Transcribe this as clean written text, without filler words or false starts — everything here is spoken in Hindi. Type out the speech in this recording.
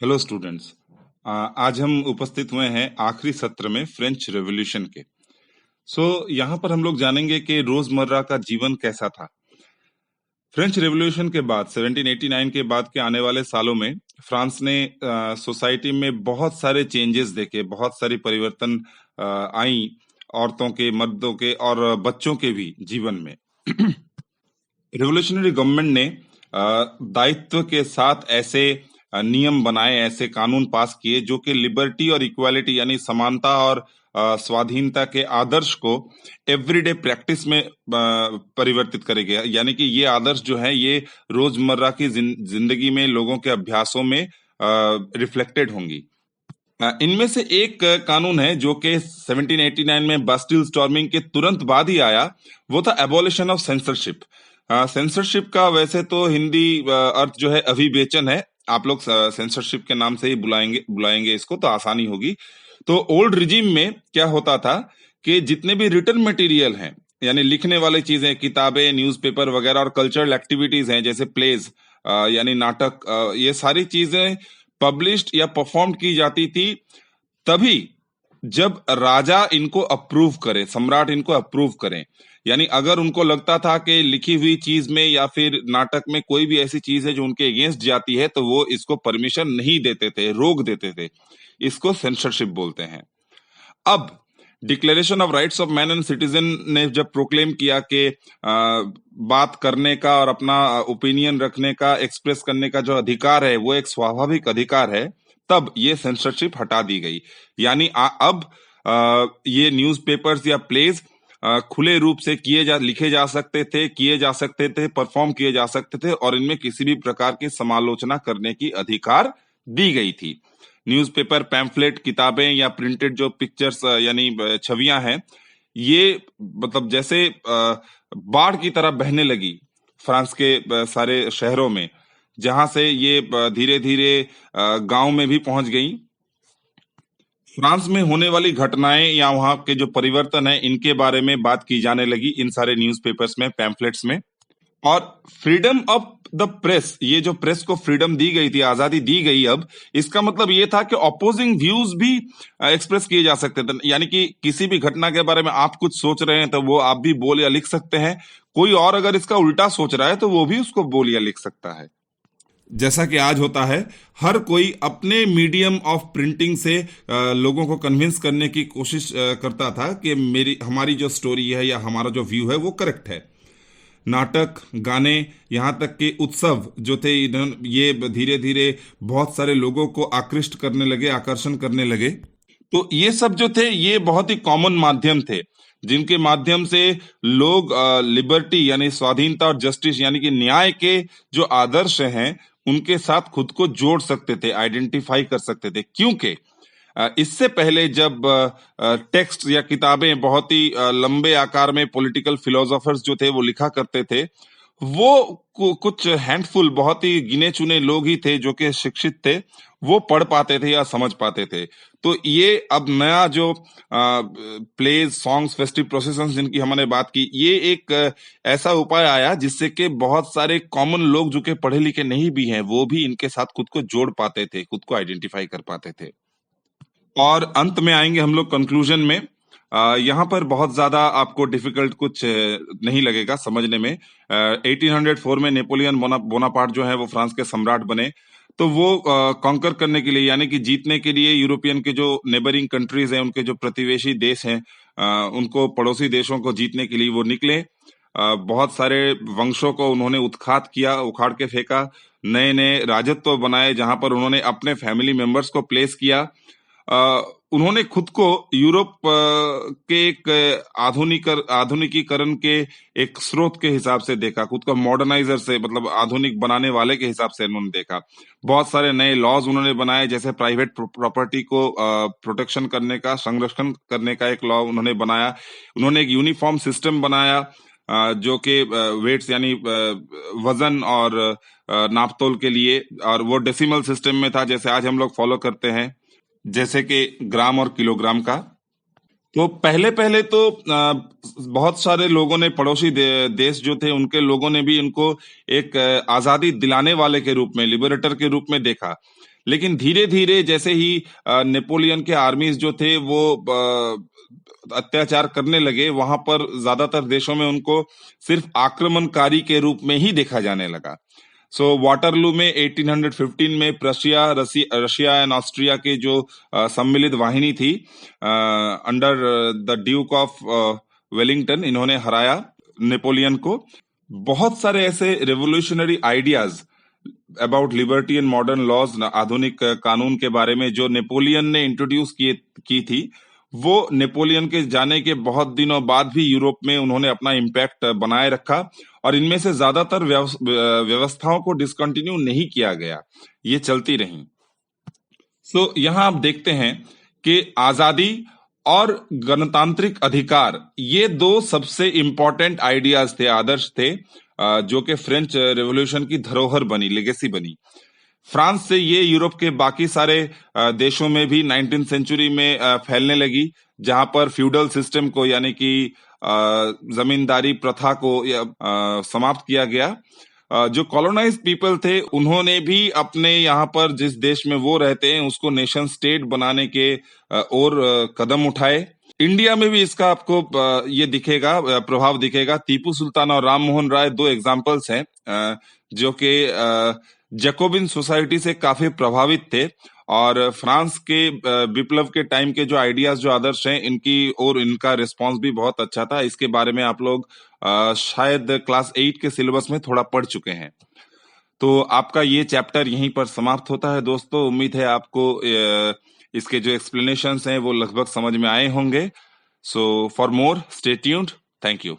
Hello students. आज हम उपस्थित हुए हैं आखिरी सत्र में फ्रेंच रेवोल्यूशन के। यहाँ पर हम लोग जानेंगे कि रोजमर्रा का जीवन कैसा था। फ्रेंच रेवोल्यूशन के बाद 1789 के बाद के आने वाले सालों में फ्रांस ने सोसाइटी में बहुत सारे चेंजेस देखे, बहुत सारी परिवर्तन आई औरतों के, मर्दों के और बच्चों के भी जीवन में। रिवोल्यूशनरी गवर्नमेंट ने दायित्व के साथ ऐसे नियम बनाए, ऐसे कानून पास किए जो कि लिबर्टी और इक्वालिटी यानी समानता और स्वाधीनता के आदर्श को एवरीडे प्रैक्टिस में परिवर्तित करेगा। यानी कि ये आदर्श जो है ये रोजमर्रा की जिंदगी में लोगों के अभ्यासों में रिफ्लेक्टेड होंगी। इनमें से एक कानून है जो कि 1789 में बास्टिल स्टॉर्मिंग के तुरंत बाद ही आया, वो था एबॉलिशन ऑफ सेंसरशिप। सेंसरशिप का वैसे तो हिंदी अर्थ जो है अभिवेचन है। आप लोग सेंसरशिप के नाम से ही बुलाएंगे इसको तो आसानी होगी। तो ओल्ड रिजीम में क्या होता था कि जितने भी रिटन मटेरियल हैं यानी लिखने वाली चीजें, किताबें, न्यूज़पेपर वगैरह और कल्चरल एक्टिविटीज हैं जैसे प्लेज यानी नाटक, ये सारी चीजें पब्लिश्ड या परफॉर्म की जाती थी तभी जब राजा इनको अप्रूव करे, सम्राट इनको अप्रूव करें। यानी अगर उनको लगता था कि लिखी हुई चीज में या फिर नाटक में कोई भी ऐसी चीज है जो उनके अगेंस्ट जाती है तो वो इसको परमिशन नहीं देते थे, रोक देते थे। इसको सेंसरशिप बोलते हैं। अब declaration of rights of man and citizen ने जब प्रोक्लेम किया कि बात करने का और अपना ओपिनियन रखने का, एक्सप्रेस करने का जो अधिकार है वो एक स्वाभाविक अधिकार है, तब ये सेंसरशिप हटा दी गई। यानी अब ये न्यूज़पेपर्स या प्लेज खुले रूप से लिखे जा सकते थे, किए जा सकते थे, परफॉर्म किए जा सकते थे और इनमें किसी भी प्रकार की समालोचना करने की अधिकार दी गई थी। न्यूज़पेपर, पैम्फलेट, किताबें या प्रिंटेड जो पिक्चर्स यानी छवियां हैं, ये मतलब जैसे बाढ़ की तरह बहने लगी फ्रांस के सारे शहरों में, जहां से ये धीरे धीरे गांव में भी पहुंच गई। फ्रांस में होने वाली घटनाएं या वहां के जो परिवर्तन है इनके बारे में बात की जाने लगी इन सारे न्यूज़पेपर्स में, पैम्फलेट्स में। और फ्रीडम ऑफ द प्रेस, ये जो प्रेस को फ्रीडम दी गई थी, आजादी दी गई, अब इसका मतलब ये था कि ऑपोजिंग व्यूज भी एक्सप्रेस किए जा सकते थे। यानी कि किसी भी घटना के बारे में आप कुछ सोच रहे हैं तो वो आप भी बोल या लिख सकते हैं। कोई और अगर इसका उल्टा सोच रहा है तो वो भी उसको बोल या लिख सकता है। जैसा कि आज होता है, हर कोई अपने मीडियम ऑफ प्रिंटिंग से लोगों को कन्विंस करने की कोशिश करता था कि हमारी जो स्टोरी है या हमारा जो व्यू है वो करेक्ट है। नाटक, गाने, यहाँ तक के उत्सव जो थे, ये धीरे धीरे बहुत सारे लोगों को आकृष्ट करने लगे, आकर्षण करने लगे। तो ये सब जो थे ये बहुत ही कॉमन माध्यम थे जिनके माध्यम से लोग लिबर्टी यानी स्वाधीनता और जस्टिस यानी कि न्याय के जो आदर्श हैं उनके साथ खुद को जोड़ सकते थे, आइडेंटिफाई कर सकते थे। क्योंकि इससे पहले जब टेक्स्ट या किताबें बहुत ही लंबे आकार में पॉलिटिकल फिलोसोफर्स जो थे वो लिखा करते थे, वो कुछ हैंडफुल, बहुत ही गिने चुने लोग ही थे जो कि शिक्षित थे, वो पढ़ पाते थे या समझ पाते थे। तो ये अब नया जो प्लेज, सॉन्ग्स, फेस्टिव प्रोसेशंस जिनकी हमने बात की, ये एक ऐसा उपाय आया जिससे कि बहुत सारे कॉमन लोग जो कि पढ़े लिखे नहीं भी हैं वो भी इनके साथ खुद को जोड़ पाते थे, खुद को आइडेंटिफाई कर पाते थे। और अंत में आएंगे हम लोग कंक्लूजन में। यहाँ पर बहुत ज्यादा आपको डिफिकल्ट कुछ नहीं लगेगा समझने में। 1804 में नेपोलियन बोनापार्ट जो है वो फ्रांस के सम्राट बने। तो वो कॉन्कर करने के लिए यानी कि जीतने के लिए यूरोपियन के जो नेबरिंग कंट्रीज हैं, उनके जो प्रतिवेशी देश हैं, उनको, पड़ोसी देशों को जीतने के लिए वो निकले। बहुत सारे वंशों को उन्होंने उत्खात किया, उखाड़ के फेंका, नए नए राजत्व बनाए जहां पर उन्होंने अपने फैमिली मेंबर्स को प्लेस किया। उन्होंने खुद को यूरोप के एक आधुनिकीकरण के एक स्रोत के हिसाब से देखा, खुद को मॉडर्नाइजर से, मतलब आधुनिक बनाने वाले के हिसाब से उन्होंने देखा। बहुत सारे नए लॉज उन्होंने बनाए, जैसे प्राइवेट प्रॉपर्टी को प्रोटेक्शन करने का, संरक्षण करने का एक लॉ उन्होंने बनाया। उन्होंने एक यूनिफॉर्म सिस्टम बनाया जो कि वेट्स यानी वजन और नापतोल के लिए, और वो डेसिमल सिस्टम में था जैसे आज हम लोग फॉलो करते हैं, जैसे कि ग्राम और किलोग्राम का। तो पहले पहले तो बहुत सारे लोगों ने, पड़ोसी देश जो थे उनके लोगों ने भी इनको एक आजादी दिलाने वाले के रूप में, लिबरेटर के रूप में देखा। लेकिन धीरे धीरे जैसे ही नेपोलियन के आर्मीज जो थे वो अत्याचार करने लगे, वहां पर ज्यादातर देशों में उनको सिर्फ आक्रमणकारी के रूप में ही देखा जाने लगा। सो वाटरलू में 1815 में रशिया एंड ऑस्ट्रिया के जो सम्मिलित वाहिनी थी under the Duke of Wellington, इन्होंने हराया नेपोलियन को। बहुत सारे ऐसे revolutionary ideas about liberty and modern laws, आधुनिक कानून के बारे में जो नेपोलियन ने इंट्रोड्यूस की थी, वो नेपोलियन के जाने के बहुत दिनों बाद भी यूरोप में उन्होंने अपना इम्पैक्ट बनाए रखा, और इनमें से ज्यादातर व्यवस्थाओं को डिसकंटिन्यू नहीं किया गया, ये चलती रही। सो यहां आप देखते हैं कि आजादी और गणतांत्रिक अधिकार, ये दो सबसे इंपॉर्टेंट आइडियाज थे, आदर्श थे, जो कि फ्रेंच रेवोल्यूशन की धरोहर बनी, लेगेसी बनी। फ्रांस से ये यूरोप के बाकी सारे देशों में भी 19th सेंचुरी में फैलने लगी, जहां पर फ्यूडल सिस्टम को यानी कि जमींदारी प्रथा को समाप्त किया गया। जो कॉलोनाइज्ड पीपल थे उन्होंने भी अपने यहाँ पर जिस देश में वो रहते हैं उसको नेशन स्टेट बनाने के और कदम उठाए। इंडिया में भी इसका आपको ये दिखेगा, प्रभाव दिखेगा। टीपू सुल्तान और राम मोहन राय दो एग्जाम्पल्स हैं जो कि जैकोबिन सोसाइटी से काफी प्रभावित थे, और फ्रांस के विप्लव के टाइम के जो आइडियाज, जो आदर्श हैं, इनकी और इनका रिस्पांस भी बहुत अच्छा था। इसके बारे में आप लोग शायद क्लास 8 के सिलेबस में थोड़ा पढ़ चुके हैं। तो आपका ये चैप्टर यहीं पर समाप्त होता है दोस्तों। उम्मीद है आपको इसके जो एक्सप्लेनेशंस हैं वो लगभग समझ में आए होंगे। So for more stay tuned, thank you.